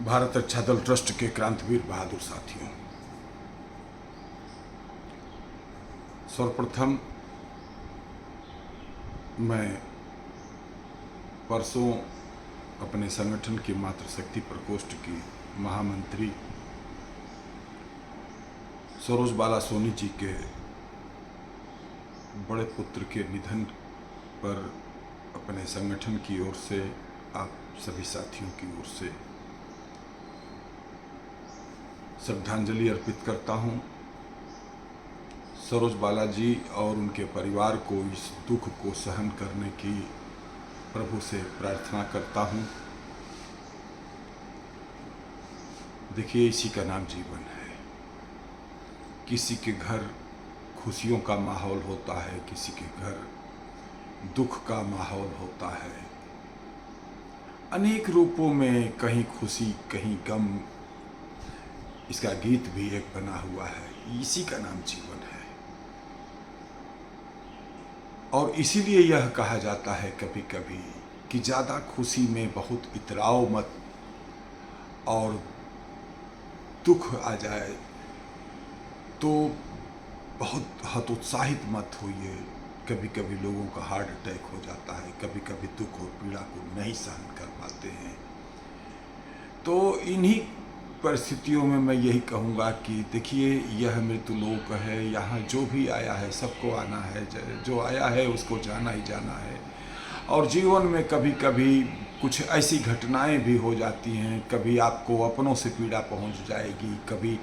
भारत रक्षा दल ट्रस्ट के क्रांतिवीर बहादुर साथियों, सर्वप्रथम मैं परसों अपने संगठन की मातृशक्ति प्रकोष्ठ की महामंत्री सरोज बाला सोनी जी के बड़े पुत्र के निधन पर अपने संगठन की ओर से, आप सभी साथियों की ओर से श्रद्धांजलि अर्पित करता हूं। सरोज बाला जी और उनके परिवार को इस दुख को सहन करने की प्रभु से प्रार्थना करता हूं। देखिए, इसी का नाम जीवन है। किसी के घर खुशियों का माहौल होता है, किसी के घर दुख का माहौल होता है। अनेक रूपों में, कहीं खुशी कहीं गम, इसका गीत भी एक बना हुआ है। इसी का नाम जीवन है। और इसीलिए यह कहा जाता है कभी कभी कि ज़्यादा खुशी में बहुत इतराओ मत, और दुख आ जाए तो बहुत हतोत्साहित मत होइए। कभी कभी लोगों का हार्ट अटैक हो जाता है, कभी कभी दुख और पीड़ा को नहीं सहन कर पाते हैं। तो इन्हीं परिस्थितियों में मैं यही कहूँगा कि देखिए, यह मृत्युलोक है। यहाँ जो भी आया है सबको आना है, जो आया है उसको जाना ही जाना है। और जीवन में कभी कभी कुछ ऐसी घटनाएं भी हो जाती हैं। कभी आपको अपनों से पीड़ा पहुंच जाएगी, कभी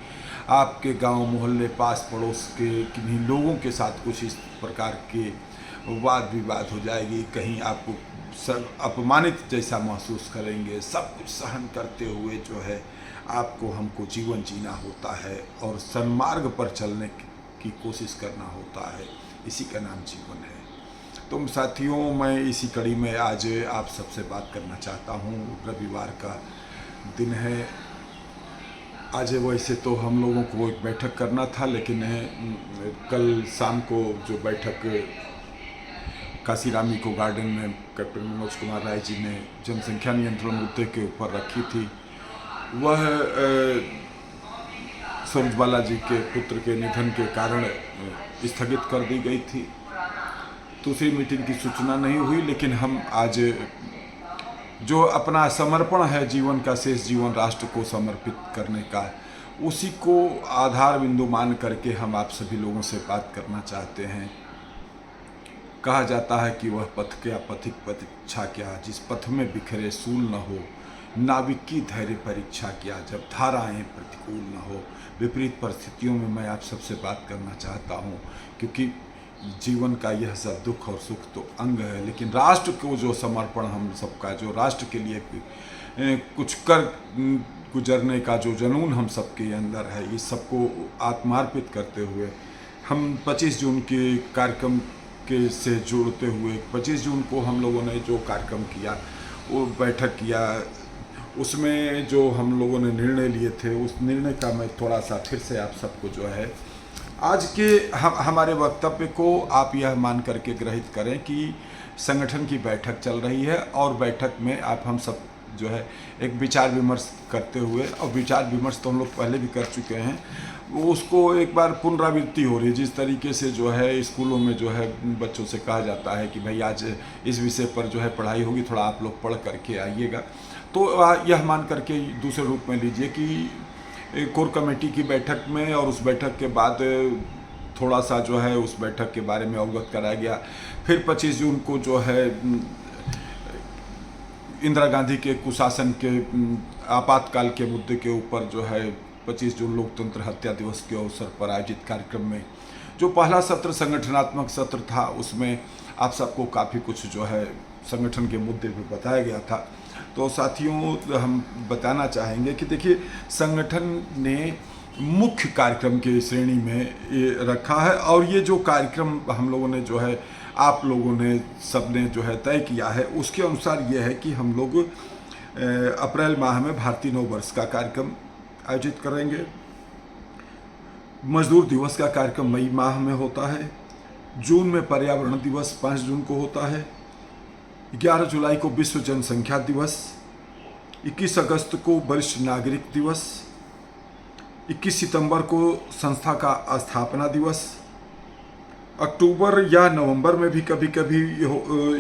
आपके गांव मोहल्ले पास पड़ोस के किन्हीं लोगों के साथ कुछ इस प्रकार के वाद विवाद हो जाएगी। कहीं आपको सब अपमानित जैसा महसूस करेंगे। सब कुछ सहन करते हुए जो है आपको हमको जीवन जीना होता है और सन्मार्ग पर चलने की कोशिश करना होता है। इसी का नाम जीवन है। तो साथियों, मैं इसी कड़ी में आज आप सबसे बात करना चाहता हूँ। रविवार का दिन है। आज वैसे तो हम लोगों को एक बैठक करना था, लेकिन कल शाम को जो बैठक काशीरामी को गार्डन में कैप्टन मनोज कुमार राय जी ने जनसंख्या नियंत्रण मुद्दे के ऊपर रखी थी, वह सरोज बाला जी के पुत्र के निधन के कारण स्थगित कर दी गई थी। दूसरी मीटिंग की सूचना नहीं हुई, लेकिन हम आज जो अपना समर्पण है, जीवन का शेष जीवन राष्ट्र को समर्पित करने का, उसी को आधार बिंदु मान करके हम आप सभी लोगों से बात करना चाहते हैं। कहा जाता है कि वह पथ क्या, पथिक परीक्षा क्या, जिस पथ में बिखरे सूल न हो, नाविक की धैर्य परीक्षा क्या, जब धाराएं प्रतिकूल न हो। विपरीत परिस्थितियों में मैं आप सबसे बात करना चाहता हूं, क्योंकि जीवन का यह सब दुख और सुख तो अंग है, लेकिन राष्ट्र को जो समर्पण हम सबका, जो राष्ट्र के लिए कुछ कर गुजरने का जो जुनून हम सबके अंदर है, इस सबको आत्मार्पित करते हुए हम 25 जून के कार्यक्रम के से जुड़ते हुए 25 जून को हम लोगों ने जो कार्यक्रम किया, वो बैठक किया, उसमें जो हम लोगों ने निर्णय लिए थे, उस निर्णय का मैं थोड़ा सा फिर से आप सबको जो है आज के हमारे वक्तव्य को आप यह मान करके ग्रहित करें कि संगठन की बैठक चल रही है और बैठक में आप हम सब जो है एक विचार विमर्श करते हुए, और विचार विमर्श तो हम लोग पहले भी कर चुके हैं, वो उसको एक बार पुनरावृत्ति हो रही है। जिस तरीके से जो है स्कूलों में जो है बच्चों से कहा जाता है कि भाई आज इस विषय पर जो है पढ़ाई होगी, थोड़ा आप लोग पढ़ करके आइएगा। तो यह मान करके दूसरे रूप में लीजिए कि कोर कमेटी की बैठक में और उस बैठक के बाद थोड़ा सा जो है उस बैठक के बारे में अवगत कराया गया। फिर 25 जून को जो है इंदिरा गांधी के कुशासन के आपातकाल के मुद्दे के ऊपर जो है 25 जून लोकतंत्र हत्या दिवस के अवसर पर आयोजित कार्यक्रम में जो पहला सत्र संगठनात्मक सत्र था, उसमें आप सबको काफ़ी कुछ जो है संगठन के मुद्दे भी बताया गया था। तो साथियों, हम बताना चाहेंगे कि देखिए, संगठन ने मुख्य कार्यक्रम की श्रेणी में ये रखा है, और ये जो कार्यक्रम हम लोगों ने जो है, आप लोगों ने सबने जो है तय किया है, उसके अनुसार ये है कि हम लोग अप्रैल माह में भारतीय नव वर्ष का कार्यक्रम आयोजित करेंगे। मजदूर दिवस का कार्यक्रम मई माह में होता है। जून में पर्यावरण दिवस 5 जून को होता है। 11 जुलाई को विश्व जनसंख्या दिवस, 21 अगस्त को वरिष्ठ नागरिक दिवस, 21 सितंबर को संस्था का स्थापना दिवस, अक्टूबर या नवंबर में भी कभी कभी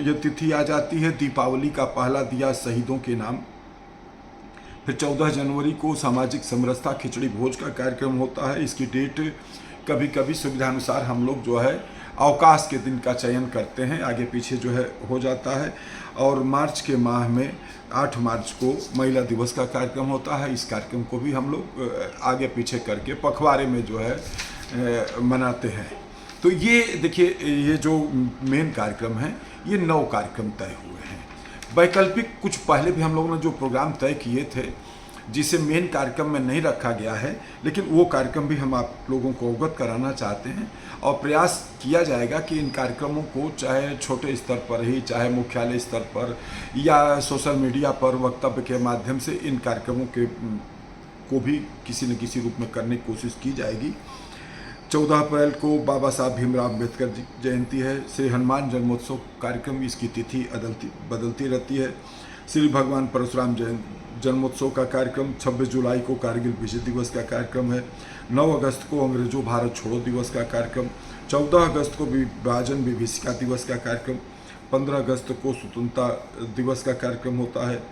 ये तिथि आ जाती है दीपावली का पहला दिया शहीदों के नाम। फिर 14 जनवरी को सामाजिक समरसता खिचड़ी भोज का कार्यक्रम होता है। इसकी डेट कभी कभी सुविधानुसार हम लोग जो है अवकाश के दिन का चयन करते हैं, आगे पीछे जो है हो जाता है। और मार्च के माह में 8 मार्च को महिला दिवस का कार्यक्रम होता है। इस कार्यक्रम को भी हम लोग आगे पीछे करके पखवाड़े में जो है मनाते हैं। तो ये देखिए, ये जो मेन कार्यक्रम है ये 9 कार्यक्रम तय हुए हैं। वैकल्पिक कुछ पहले भी हम लोगों ने जो प्रोग्राम तय किए थे जिसे मेन कार्यक्रम में नहीं रखा गया है, लेकिन वो कार्यक्रम भी हम आप लोगों को अवगत कराना चाहते हैं और प्रयास किया जाएगा कि इन कार्यक्रमों को चाहे छोटे स्तर पर ही, चाहे मुख्यालय स्तर पर या सोशल मीडिया पर वक्तव्य के माध्यम से इन कार्यक्रमों को भी किसी न किसी रूप में करने की कोशिश की जाएगी। 14 अप्रैल को बाबा साहब भीमराव अम्बेडकर जयंती है। श्री हनुमान जन्मोत्सव कार्यक्रम, इसकी तिथि बदलती रहती है। श्री भगवान परशुराम जन्मोत्सव का कार्यक्रम, 26 जुलाई को कारगिल विजय दिवस का कार्यक्रम है। 9 अगस्त को अंग्रेजों भारत छोड़ो दिवस का कार्यक्रम, 14 अगस्त को विभाजन विभीषिका दिवस का कार्यक्रम, 15 अगस्त को स्वतंत्रता दिवस का कार्यक्रम होता है।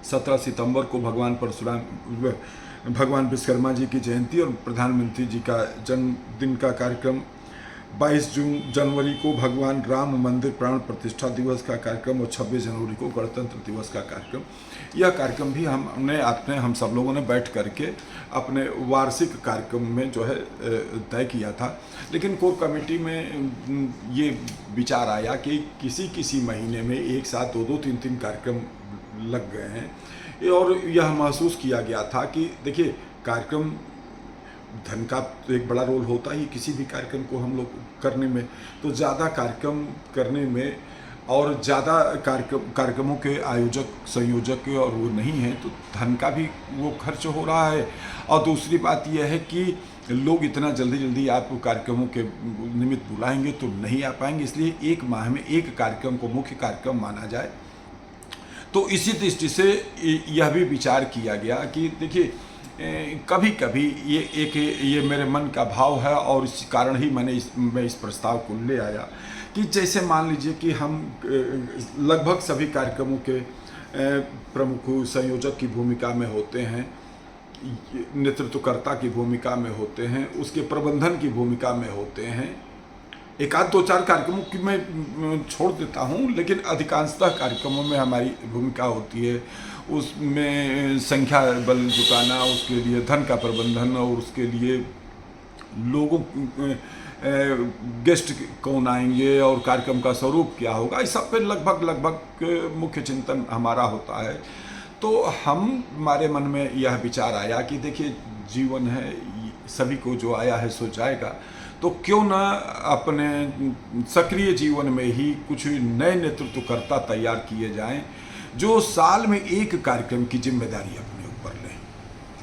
17 सितंबर को भगवान विश्वकर्मा जी की जयंती और प्रधानमंत्री जी का जन्मदिन का कार्यक्रम। 22 जनवरी को भगवान राम मंदिर प्राण प्रतिष्ठा दिवस का कार्यक्रम और 26 जनवरी को गणतंत्र दिवस का कार्यक्रम। यह कार्यक्रम भी हम सब लोगों ने बैठ करके अपने वार्षिक कार्यक्रम में जो है तय किया था। लेकिन कोर कमेटी में ये विचार आया कि किसी महीने में एक साथ 2-2, 3-3 कार्यक्रम लग गए हैं और यह महसूस किया गया था कि देखिए, कार्यक्रम धन का तो एक बड़ा रोल होता ही किसी भी कार्यक्रम को हम लोग करने में, तो ज़्यादा कार्यक्रम करने में और ज़्यादा कार्यक्रमों के आयोजक संयोजक और वो नहीं हैं तो धन का भी वो खर्च हो रहा है। और दूसरी बात यह है कि लोग इतना जल्दी आपको कार्यक्रमों के निमित्त बुलाएंगे तो नहीं आ पाएंगे, इसलिए एक माह में एक कार्यक्रम को मुख्य कार्यक्रम माना जाए। तो इसी दृष्टि से यह भी विचार किया गया कि देखिए, कभी कभी ये मेरे मन का भाव है और इस कारण ही मैं इस प्रस्ताव को ले आया कि जैसे मान लीजिए कि हम लगभग सभी कार्यक्रमों के प्रमुख संयोजक की भूमिका में होते हैं, नेतृत्वकर्ता की भूमिका में होते हैं, उसके प्रबंधन की भूमिका में होते हैं। एक आध 2-4 कार्यक्रमों की मैं छोड़ देता हूँ, लेकिन अधिकांशतः कार्यक्रमों में हमारी भूमिका होती है। उसमें संख्या बल जुटाना, उसके लिए धन का प्रबंधन और उसके लिए लोगों गेस्ट कौन आएंगे और कार्यक्रम का स्वरूप क्या होगा, इस सब पे लगभग मुख्य चिंतन हमारा होता है। तो हमारे मन में यह विचार आया कि देखिए, जीवन है, सभी को जो आया है सो जाएगा, तो क्यों ना अपने सक्रिय जीवन में ही कुछ नए नेतृत्वकर्ता तैयार किए जाएं जो साल में एक कार्यक्रम की जिम्मेदारी अपने ऊपर लें।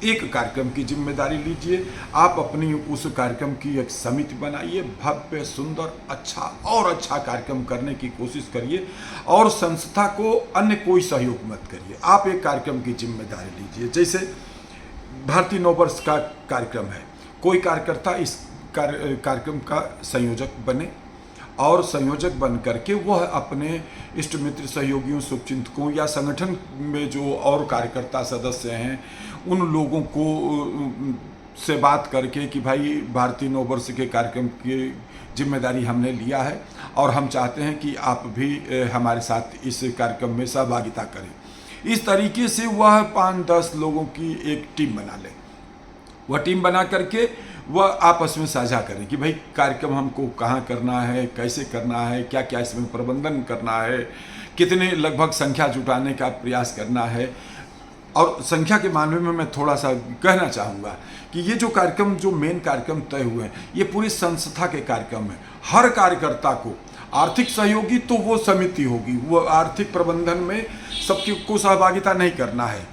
एक कार्यक्रम की जिम्मेदारी लीजिए, आप अपनी उस कार्यक्रम की एक समिति बनाइए, भव्य सुंदर अच्छा कार्यक्रम करने की कोशिश करिए और संस्था को अन्य कोई सहयोग मत करिए, आप एक कार्यक्रम की जिम्मेदारी लीजिए। जैसे भारतीय नववर्ष का कार्यक्रम है, कोई कार्यकर्ता इस कार्यक्रम का संयोजक बने और संयोजक बन करके वह अपने इष्ट मित्र सहयोगियों शुभचिंतकों या संगठन में जो और कार्यकर्ता सदस्य हैं उन लोगों को से बात करके कि भाई भारतीय नववर्ष के कार्यक्रम की जिम्मेदारी हमने लिया है और हम चाहते हैं कि आप भी हमारे साथ इस कार्यक्रम में सहभागिता करें। इस तरीके से वह 5-10 लोगों की एक टीम बना ले। वह टीम बना करके वह आपस में साझा करें कि भाई कार्यक्रम हमको कहाँ करना है, कैसे करना है, क्या क्या इसमें प्रबंधन करना है, कितने लगभग संख्या जुटाने का प्रयास करना है। और संख्या के मामले में मैं थोड़ा सा कहना चाहूँगा कि ये जो कार्यक्रम, जो मेन कार्यक्रम तय हुए हैं, ये पूरी संस्था के कार्यक्रम है। हर कार्यकर्ता को आर्थिक सहयोगी तो वो समिति होगी, वो आर्थिक प्रबंधन में सबकी को सहभागिता नहीं करना है।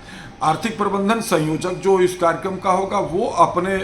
आर्थिक प्रबंधन संयोजक जो इस कार्यक्रम का होगा वो अपने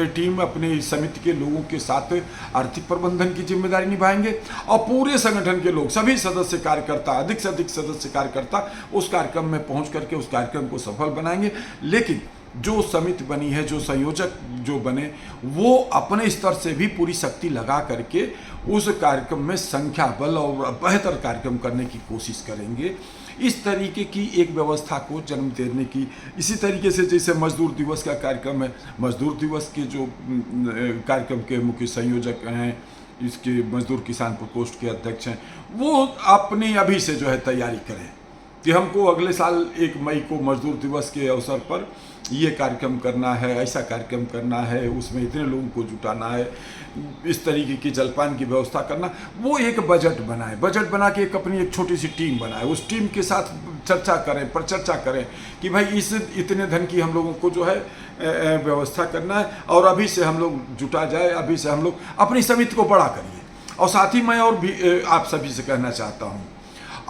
टीम अपने समिति के लोगों के साथ आर्थिक प्रबंधन की जिम्मेदारी निभाएंगे और पूरे संगठन के लोग सभी सदस्य कार्यकर्ता अधिक से अधिक सदस्य कार्यकर्ता उस कार्यक्रम में पहुंच करके उस कार्यक्रम को सफल बनाएंगे। लेकिन जो समिति बनी है, जो संयोजक जो बने, वो अपने स्तर से भी पूरी शक्ति लगा करके उस कार्यक्रम में संख्या बल और बेहतर कार्यक्रम करने की कोशिश करेंगे। इस तरीके की एक व्यवस्था को जन्म देने की, इसी तरीके से जैसे मजदूर दिवस का कार्यक्रम है, मजदूर दिवस के जो कार्यक्रम के मुख्य संयोजक हैं, इसके मजदूर किसान प्रकोष्ठ के अध्यक्ष हैं, वो अपनी अभी से जो है तैयारी करें कि हमको अगले साल 1 मई को मजदूर दिवस के अवसर पर ये कार्यक्रम करना है, ऐसा कार्यक्रम करना है, उसमें इतने लोगों को जुटाना है, इस तरीके की जलपान की व्यवस्था करना। वो एक बजट बनाए, बजट बना के अपनी एक छोटी सी टीम बनाए, उस टीम के साथ चर्चा करें, पर चर्चा करें कि भाई इस इतने धन की हम लोगों को जो है व्यवस्था करना है और अभी से हम लोग जुटा जाए, अभी से हम लोग अपनी समिति को बड़ा करिए। और साथ ही मैं और भी आप सभी से कहना चाहता हूँ,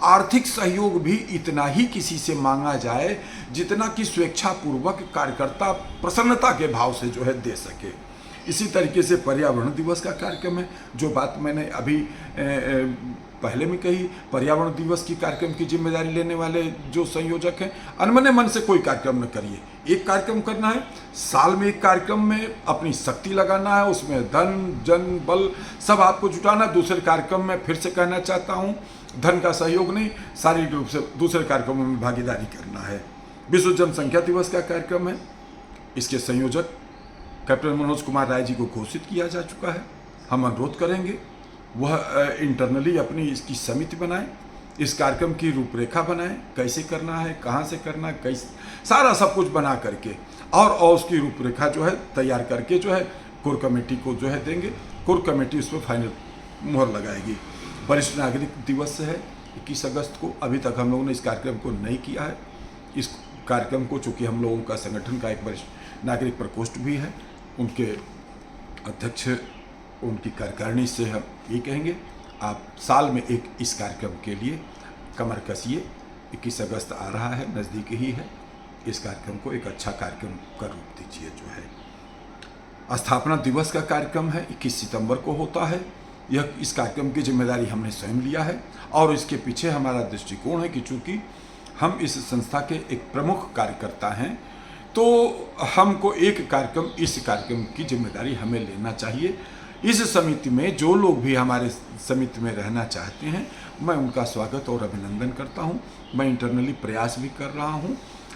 आर्थिक सहयोग भी इतना ही किसी से मांगा जाए जितना कि स्वेच्छापूर्वक कार्यकर्ता प्रसन्नता के भाव से जो है दे सके। इसी तरीके से पर्यावरण दिवस का कार्यक्रम है, जो बात मैंने अभी पहले में कही, पर्यावरण दिवस की कार्यक्रम की जिम्मेदारी लेने वाले जो संयोजक हैं, अनमने मन से कोई कार्यक्रम न करिए। एक कार्यक्रम करना है, साल में एक कार्यक्रम में अपनी शक्ति लगाना है, उसमें धन जन बल सब आपको जुटाना। दूसरे कार्यक्रम में फिर से कहना चाहता हूँ, धन का सहयोग नहीं, शारीरिक रूप से दूसरे कार्यक्रमों में भागीदारी करना है। विश्व जनसंख्या दिवस का कार्यक्रम है, इसके संयोजक कैप्टन मनोज कुमार राय जी को घोषित किया जा चुका है। हम अनुरोध करेंगे वह इंटरनली अपनी इसकी समिति बनाए, इस कार्यक्रम की रूपरेखा बनाए, कैसे करना है, कहाँ से करना है, कैसे सारा सब कुछ बना करके और उसकी रूपरेखा जो है तैयार करके जो है कोर कमेटी को जो है देंगे। कोर कमेटी उस पर फाइनल मुहर लगाएगी। वरिष्ठ नागरिक दिवस है 21 अगस्त को, अभी तक हम लोगों ने इस कार्यक्रम को नहीं किया है। इस कार्यक्रम को, चूँकि हम लोगों का संगठन का एक वरिष्ठ नागरिक प्रकोष्ठ भी है, उनके अध्यक्ष उनकी कार्यकारिणी से हम ये कहेंगे, आप साल में एक इस कार्यक्रम के लिए कमर कसिए। 21 अगस्त आ रहा है, नज़दीक ही है, इस कार्यक्रम को एक अच्छा कार्यक्रम का रूप दीजिए। जो है स्थापना दिवस का कार्यक्रम है, 21 सितंबर को होता है। यह इस कार्यक्रम की जिम्मेदारी हमने स्वयं लिया है और इसके पीछे हमारा दृष्टिकोण है कि चूँकि हम इस संस्था के एक प्रमुख कार्यकर्ता हैं, तो हमको एक कार्यक्रम, इस कार्यक्रम की जिम्मेदारी हमें लेना चाहिए। इस समिति में जो लोग भी हमारे समिति में रहना चाहते हैं, मैं उनका स्वागत और अभिनंदन करता हूं। मैं इंटरनली प्रयास भी कर रहा हूं,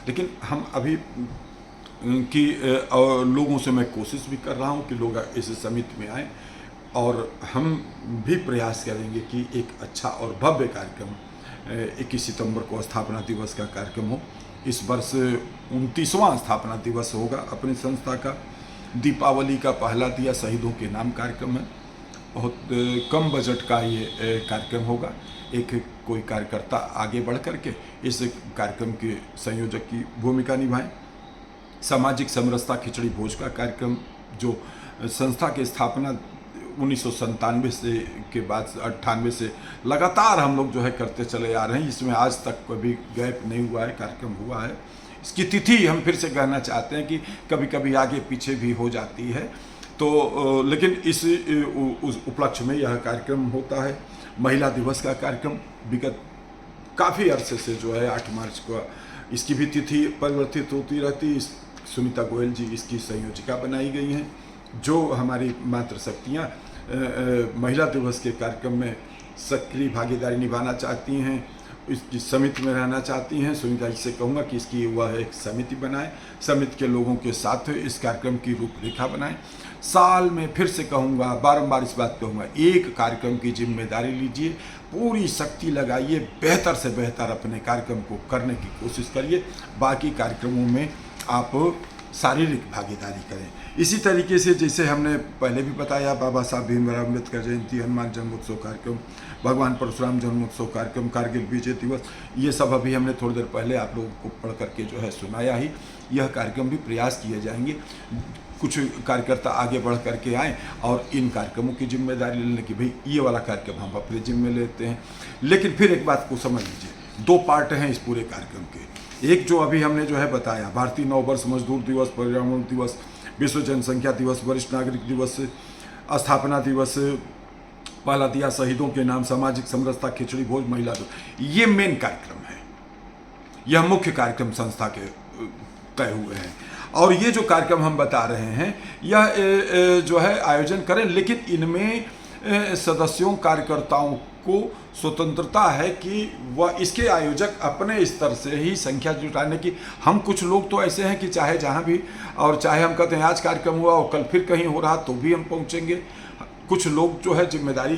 लेकिन हम अभी कि लोगों से मैं कोशिश भी कर रहा हूं कि लोग इस समिति में आएँ और हम भी प्रयास करेंगे कि एक अच्छा और भव्य कार्यक्रम 21 सितंबर को स्थापना दिवस का कार्यक्रम हो। इस वर्ष 29वां स्थापना दिवस होगा अपनी संस्था का। दीपावली का पहला दिया शहीदों के नाम कार्यक्रम है। बहुत कम बजट का ये कार्यक्रम होगा। एक कोई कार्यकर्ता आगे बढ़ करके इस कार्यक्रम के संयोजक की भूमिका निभाएं। सामाजिक समरसता खिचड़ी भोज का कार्यक्रम, जो संस्था की स्थापना 1997 से के बाद 98 से लगातार हम लोग जो है करते चले आ रहे हैं, इसमें आज तक कभी गैप नहीं हुआ है, कार्यक्रम हुआ है। इसकी तिथि हम फिर से कहना चाहते हैं कि कभी कभी आगे पीछे भी हो जाती है, तो लेकिन इस उपलक्ष्य में यह कार्यक्रम होता है। महिला दिवस का कार्यक्रम विगत काफ़ी अरसे से जो है 8 मार्च को इसकी भी तिथि परिवर्तित होती रहती। सुनीता गोयल जी इसकी संयोजिका बनाई गई हैं, जो हमारी मातृशक्तियाँ महिला दिवस के कार्यक्रम में सक्रिय भागीदारी निभाना चाहती हैं, इसकी समिति में रहना चाहती हैं। सुनीता जी से कहूँगा कि इसकी वह एक समिति बनाएं, समिति के लोगों के साथ इस कार्यक्रम की रूपरेखा बनाएं। साल में फिर से कहूँगा, बारंबार इस बात कहूँगा, एक कार्यक्रम की जिम्मेदारी लीजिए, पूरी शक्ति लगाइए, बेहतर से बेहतर अपने कार्यक्रम को करने की कोशिश करिए। बाकी कार्यक्रमों में आप शारीरिक भागीदारी करें। इसी तरीके से जैसे हमने पहले भी बताया, बाबा साहब भीमराव अम्बेडकर जयंती, हनुमान जन्मोत्सव कार्यक्रम, भगवान परशुराम जन्मोत्सव कार्यक्रम, कारगिल विजय दिवस, ये सब अभी हमने थोड़ी देर पहले आप लोगों को पढ़ करके जो है सुनाया ही। यह कार्यक्रम भी प्रयास किए जाएंगे, कुछ कार्यकर्ता आगे बढ़ करके आएँ और इन कार्यक्रमों की जिम्मेदारी लेने की, भाई ये वाला कार्यक्रम हम अपने जिम्मे लेते हैं। लेकिन फिर एक बात को समझ लीजिए, 2 पार्ट हैं इस पूरे कार्यक्रम के। एक जो अभी हमने जो है बताया, भारतीय नववर्ष, मजदूर दिवस, पर्यावरण दिवस, विश्व जनसंख्या दिवस, वरिष्ठ नागरिक दिवस, स्थापना दिवस, पहला दिया शहीदों के नाम, सामाजिक समरसता, खिचड़ी भोज, महिला दिवस, ये मेन कार्यक्रम है, यह मुख्य कार्यक्रम संस्था के तय हुए हैं। और ये जो कार्यक्रम हम बता रहे हैं यह जो है आयोजन करें, लेकिन इनमें सदस्यों कार्यकर्ताओं को स्वतंत्रता है कि वह इसके आयोजक अपने स्तर से ही संख्या जुटाने की। हम कुछ लोग तो ऐसे हैं कि चाहे जहाँ भी, और चाहे हम कहते हैं आज कार्यक्रम हुआ और कल फिर कहीं हो रहा तो भी हम पहुँचेंगे। कुछ लोग जो है जिम्मेदारी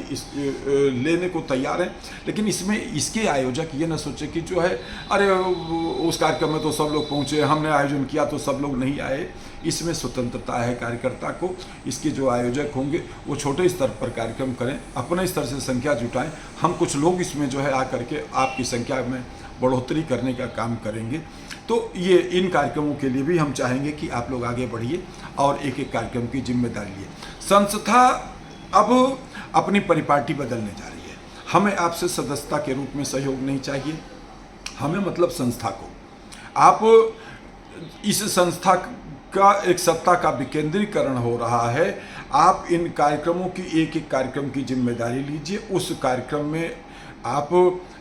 लेने को तैयार हैं, लेकिन इसमें इसके आयोजक ये ना सोचे कि जो है अरे उस कार्यक्रम में तो सब लोग पहुँचे, हमने आयोजन किया तो सब लोग नहीं आए। इसमें स्वतंत्रता है कार्यकर्ता को। इसके जो आयोजक होंगे वो छोटे स्तर पर कार्यक्रम करें, अपने स्तर से संख्या जुटाएं। हम कुछ लोग इसमें जो है आकर के आपकी संख्या में बढ़ोतरी करने का काम करेंगे। तो ये इन कार्यक्रमों के लिए भी हम चाहेंगे कि आप लोग आगे बढ़िए और एक एक कार्यक्रम की जिम्मेदारी लिए। संस्था अब अपनी परिपाटी बदलने जा रही है। हमें आपसे सदस्यता के रूप में सहयोग नहीं चाहिए, हमें मतलब संस्था को। आप इस संस्था का एक सत्ता का विकेंद्रीकरण हो रहा है। आप इन कार्यक्रमों की एक एक कार्यक्रम की जिम्मेदारी लीजिए। उस कार्यक्रम में आप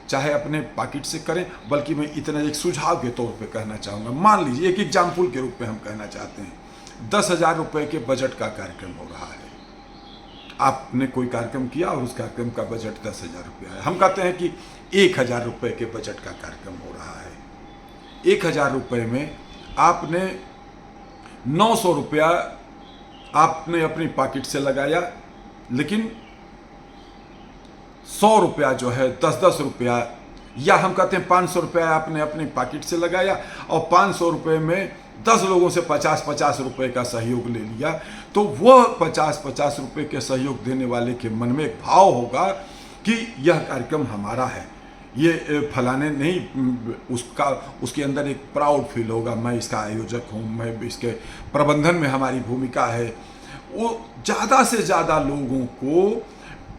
चाहे अपने पॉकेट से करें, बल्कि मैं इतना एक सुझाव के तौर पे कहना चाहूँगा। मान लीजिए एक एग्जाम्पल के रूप में हम कहना चाहते हैं, 10,000 रुपये के बजट का कार्यक्रम हो रहा है। आपने कोई कार्यक्रम किया और उस कार्यक्रम का बजट 10,000 रुपया है। हम कहते हैं कि 1,000 रुपये के बजट का कार्यक्रम हो रहा है। 1,000 रुपये में आपने 900 रुपया आपने अपनी पॉकेट से लगाया, लेकिन 100 रुपया जो है 10-10 रुपया, या हम कहते हैं 500 रुपया आपने अपनी पॉकेट से लगाया और 500 रुपये में 10 लोगों से 50-50 रुपये का सहयोग ले लिया, तो वह 50-50 रुपये के सहयोग देने वाले के मन में एक भाव होगा कि यह कार्यक्रम हमारा है, ये फलाने नहीं, उसके अंदर एक प्राउड फील होगा, मैं इसका आयोजक हूँ, मैं इसके प्रबंधन में हमारी भूमिका है। वो ज़्यादा से ज़्यादा लोगों को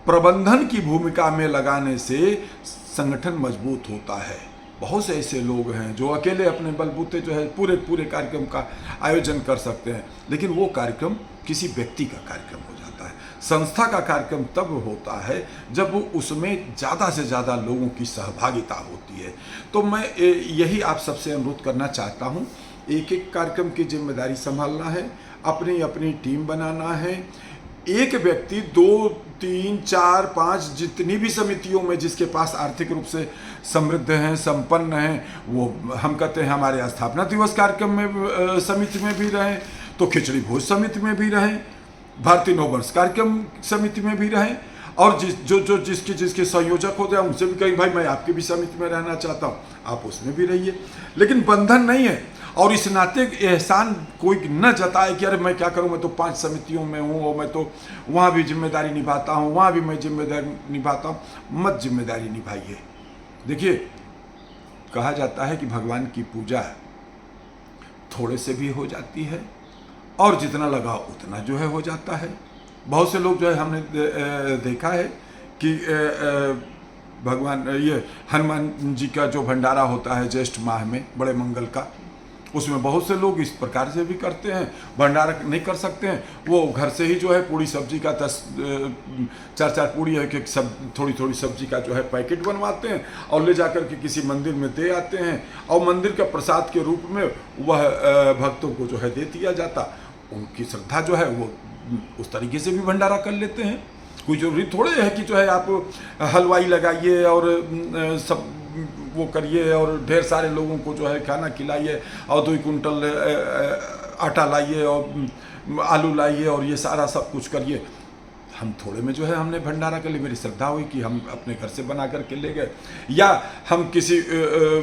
प्रबंधन की भूमिका में लगाने से संगठन मजबूत होता है। बहुत से ऐसे लोग हैं जो अकेले अपने बलबूते जो है पूरे कार्यक्रम का आयोजन कर सकते हैं, लेकिन वो कार्यक्रम किसी व्यक्ति का कार्यक्रम हो जाता है। संस्था का कार्यक्रम तब होता है जब उसमें ज़्यादा से ज़्यादा लोगों की सहभागिता होती है। तो मैं यही आप सबसे अनुरोध करना चाहता हूँ, एक एक कार्यक्रम की जिम्मेदारी संभालना है, अपनी अपनी टीम बनाना है। एक व्यक्ति 2, 3, 4, 5 जितनी भी समितियों में जिसके पास आर्थिक रूप से समृद्ध हैं, संपन्न हैं, वो हम कहते हैं हमारे स्थापना दिवस कार्यक्रम में समिति में भी रहें, तो खिचड़ी भोज समिति में भी रहें, भारतीय नववर्ष कार्यक्रम समिति में भी रहें, और जिसके संयोजक होते हैं उनसे भी कहीं भाई मैं आपकी भी समिति में रहना चाहता हूँ, आप उसमें भी रहिए। लेकिन बंधन नहीं है, और इस नाते एहसान कोई न जताए कि अरे मैं क्या करूं, मैं तो 5 समितियों में हूं और मैं तो वहां भी जिम्मेदारी निभाता हूं, वहां भी मैं जिम्मेदारी निभाता हूं। मत जिम्मेदारी निभाइए। देखिए, कहा जाता है कि भगवान की पूजा थोड़े से भी हो जाती है और जितना लगाओ उतना जो है हो जाता है। बहुत से लोग जो है हमने देखा है कि भगवान ये हनुमान जी का जो भंडारा होता है ज्येष्ठ माह में बड़े मंगल का, उसमें बहुत से लोग इस प्रकार से भी करते हैं। भंडारा नहीं कर सकते हैं, वो घर से ही जो है पूड़ी सब्जी का 4-4 पूड़ी है कि सब थोड़ी सब्जी का जो है पैकेट बनवाते हैं और ले जाकर के किसी मंदिर में दे आते हैं, और मंदिर का प्रसाद के रूप में वह भक्तों को जो है दे दिया जाता। उनकी श्रद्धा जो है वो उस तरीके से भी भंडारा कर लेते हैं। कोई जरूरी थोड़े है कि जो है आप हलवाई लगाइए और सब वो करिए और ढेर सारे लोगों को जो है खाना खिलाइए और 2 कुंटल आटा लाइए और आलू लाइए और ये सारा सब कुछ करिए। हम थोड़े में जो है हमने भंडारा कर लिया। मेरी श्रद्धा हुई कि हम अपने घर से बना करके ले गए, या हम किसी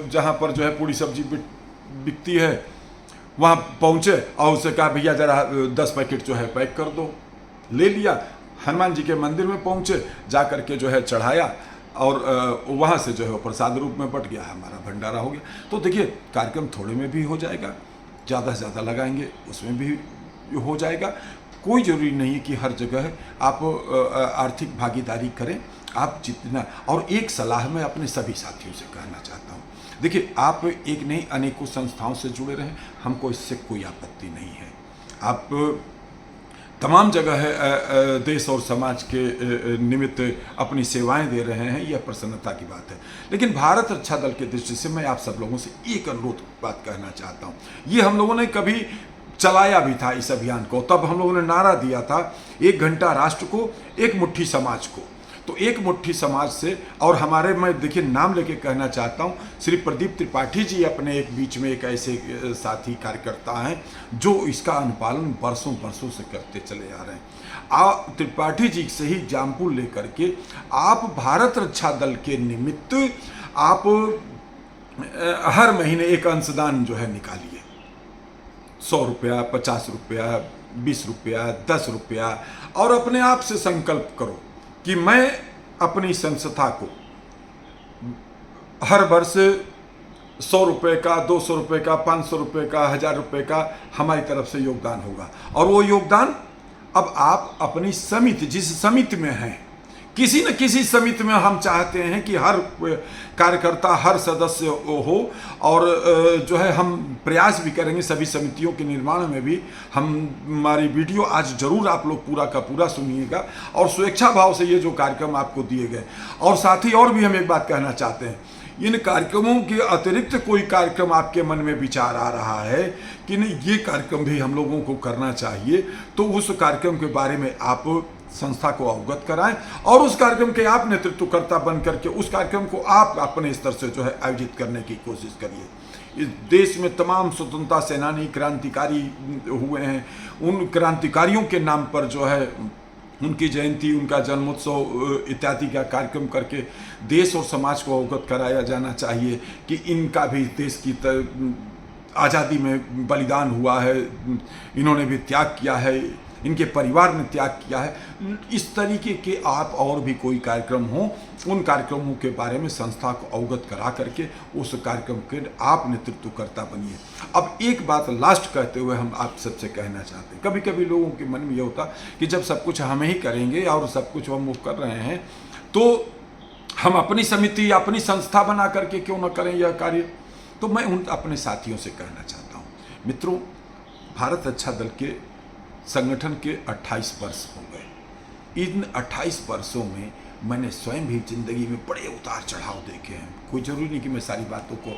जहाँ पर जो है पूरी सब्जी बिकती है वहाँ पहुँचे और उससे कहा भैया ज़रा 10 पैकेट जो है पैक कर दो, ले लिया। हनुमान जी के मंदिर में पहुँचे, जा कर के जो है चढ़ाया और वहाँ से जो है प्रसाद रूप में बट गया, हमारा भंडारा हो गया। तो देखिए, कार्यक्रम थोड़े में भी हो जाएगा, ज़्यादा से ज़्यादा लगाएंगे उसमें भी हो जाएगा। कोई ज़रूरी नहीं है कि हर जगह आप आर्थिक भागीदारी करें। आप जितना, और एक सलाह मैं अपने सभी साथियों से कहना चाहता हूँ, देखिए, आप एक नहीं अनेकों संस्थाओं से जुड़े रहें, हमको इससे कोई आपत्ति नहीं है। आप तमाम जगह है देश और समाज के निमित्त अपनी सेवाएं दे रहे हैं, यह प्रसन्नता की बात है। लेकिन भारत रक्षा दल की दृष्टि से मैं आप सब लोगों से एक अनुरोध बात कहना चाहता हूँ। ये हम लोगों ने कभी चलाया भी था इस अभियान को, तब हम लोगों ने नारा दिया था 1 घंटा राष्ट्र को, 1 मुट्ठी समाज को। तो 1 मुट्ठी समाज से, और हमारे, मैं देखिए नाम लेके कहना चाहता हूँ, श्री प्रदीप त्रिपाठी जी अपने एक बीच में एक ऐसे साथी कार्यकर्ता हैं जो इसका अनुपालन वर्षों वर्षों से करते चले आ रहे हैं। त्रिपाठी जी से ही एग्जाम्पल लेकर के आप भारत रक्षा दल के निमित्त आप हर महीने एक अंशदान जो है निकालिए, 100 रुपया, 50 रुपया, 20 रुपया, 10 रुपया, और अपने आप से संकल्प करो कि मैं अपनी संस्था को हर वर्ष 100 रुपये का, 200 रुपये का, 500 रुपये का, 1000 रुपये का हमारी तरफ से योगदान होगा। और वो योगदान अब आप अपनी समिति, जिस समिति में हैं, किसी न किसी समिति में हम चाहते हैं कि हर कार्यकर्ता, हर सदस्य हो, और जो है हम प्रयास भी करेंगे सभी समितियों के निर्माण में भी। हमारी वीडियो आज जरूर आप लोग पूरा का पूरा सुनिएगा, और स्वेच्छा भाव से ये जो कार्यक्रम आपको दिए गए। और साथ ही और भी हम एक बात कहना चाहते हैं, इन कार्यक्रमों के अतिरिक्त कोई कार्यक्रम आपके मन में विचार आ रहा है कि नहीं ये कार्यक्रम भी हम लोगों को करना चाहिए, तो उस कार्यक्रम के बारे में आप संस्था को अवगत कराएं, और उस कार्यक्रम के आप नेतृत्वकर्ता बन करके उस कार्यक्रम को आप अपने स्तर से जो है आयोजित करने की कोशिश करिए। इस देश में तमाम स्वतंत्रता सेनानी, क्रांतिकारी हुए हैं, उन क्रांतिकारियों के नाम पर जो है उनकी जयंती, उनका जन्मोत्सव इत्यादि का कार्यक्रम करके देश और समाज को अवगत कराया जाना चाहिए कि इनका भी देश की आज़ादी में बलिदान हुआ है, इन्होंने भी त्याग किया है, इनके परिवार ने त्याग किया है। इस तरीके के आप और भी कोई कार्यक्रम हो, उन कार्यक्रमों के बारे में संस्था को अवगत करा करके उस कार्यक्रम के आप नेतृत्वकर्ता बनिए। अब एक बात लास्ट कहते हुए हम आप सबसे कहना चाहते हैं, कभी कभी लोगों के मन में ये होता कि जब सब कुछ हम ही करेंगे और सब कुछ हम वो कर रहे हैं, तो हम अपनी समिति, अपनी संस्था बना करके क्यों न करें यह कार्य। तो मैं उन अपने साथियों से कहना चाहता हूँ, मित्रों, भारत रक्षा दल के संगठन के 28 वर्ष हो गए। इन 28 वर्षों में मैंने स्वयं भी जिंदगी में बड़े उतार चढ़ाव देखे हैं। कोई ज़रूरी नहीं कि मैं सारी बातों को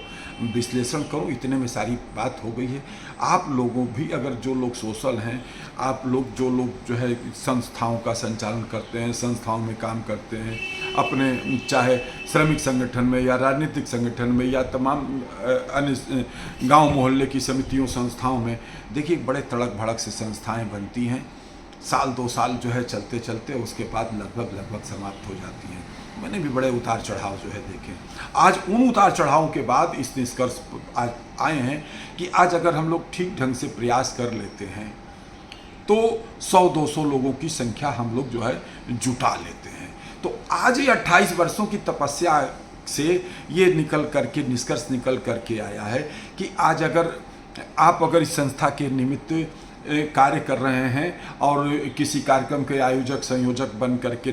विश्लेषण करूं, इतने में सारी बात हो गई है। आप लोगों भी, अगर जो लोग सोशल हैं, आप लोग जो है संस्थाओं का संचालन करते हैं, संस्थाओं में काम करते हैं, अपने चाहे श्रमिक संगठन में या राजनीतिक संगठन में या तमाम अन्य गांव मोहल्ले की समितियों, संस्थाओं में, देखिए बड़े तड़क भड़क से संस्थाएं बनती हैं, साल 2 साल जो है चलते चलते उसके बाद लगभग समाप्त हो जाती हैं। मैंने भी बड़े उतार चढ़ाव जो है देखे। आज उन उतार चढ़ावों के बाद इस निष्कर्ष आज आए हैं कि आज अगर हम लोग ठीक ढंग से प्रयास कर लेते हैं तो 100-200 लोगों की संख्या हम लोग जो है जुटा लेते हैं। तो आज ये 28 वर्षों की तपस्या से ये निष्कर्ष निकल करके आया है कि आज अगर आप इस संस्था के निमित्त कार्य कर रहे हैं और किसी कार्यक्रम के आयोजक, संयोजक बन करके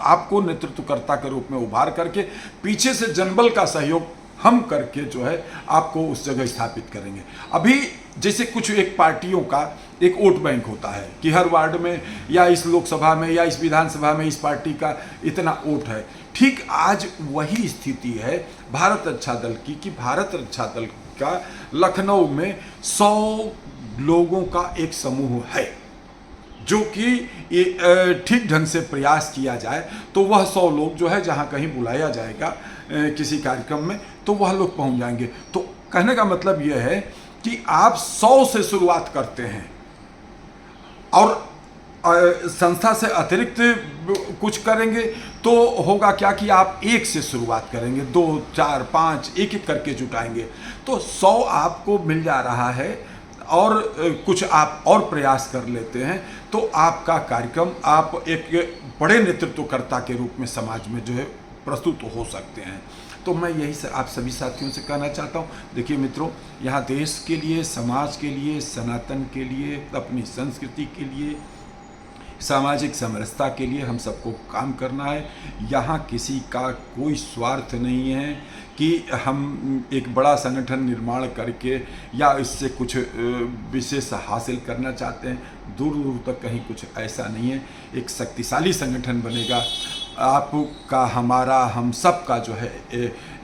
आपको नेतृत्वकर्ता के रूप में उभार करके पीछे से जनबल का सहयोग हम करके जो है आपको उस जगह स्थापित करेंगे। अभी जैसे कुछ एक पार्टियों का एक वोट बैंक होता है कि हर वार्ड में या इस लोकसभा में या इस विधानसभा में इस पार्टी का इतना वोट है, ठीक आज वही स्थिति है भारत रक्षा दल की कि भारत रक्षा दल का लखनऊ में 100 लोगों का एक समूह है जो कि ठीक ढंग से प्रयास किया जाए तो वह 100 लोग जो है जहां कहीं बुलाया जाएगा किसी कार्यक्रम में तो वह लोग पहुंच जाएंगे। तो कहने का मतलब यह है कि आप 100 से शुरुआत करते हैं और संस्था से अतिरिक्त कुछ करेंगे तो होगा क्या कि आप 1 से शुरुआत करेंगे, 2, 4, 5 एक करके जुटाएंगे तो 100 आपको मिल जा रहा है और कुछ आप और प्रयास कर लेते हैं तो आपका कार्यक्रम आप एक बड़े नेतृत्वकर्ता के रूप में समाज में जो है प्रस्तुत हो सकते हैं। तो मैं यही से आप सभी साथियों से कहना चाहता हूँ, देखिए मित्रों, यहाँ देश के लिए, समाज के लिए, सनातन के लिए, अपनी संस्कृति के लिए सामाजिक समरसता के लिए हम सबको काम करना है। यहाँ किसी का कोई स्वार्थ नहीं है कि हम एक बड़ा संगठन निर्माण करके या इससे कुछ विशेष हासिल करना चाहते हैं। दूर दूर तक कहीं कुछ ऐसा नहीं है। एक शक्तिशाली संगठन बनेगा, आपका, हमारा, हम सब का जो है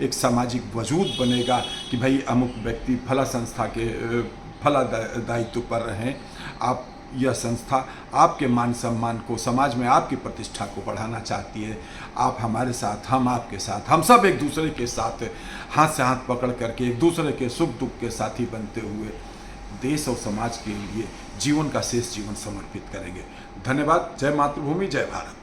एक सामाजिक वजूद बनेगा कि भाई अमुक व्यक्ति फला संस्था के फला दायित्व पर रहें। आप, यह संस्था आपके मान सम्मान को, समाज में आपकी प्रतिष्ठा को बढ़ाना चाहती है। आप हमारे साथ, हम आपके साथ, हम सब एक दूसरे के साथ हाथ से हाथ पकड़ करके एक दूसरे के सुख दुख के साथी बनते हुए देश और समाज के लिए जीवन का शेष जीवन समर्पित करेंगे। धन्यवाद। जय मातृभूमि, जय भारत।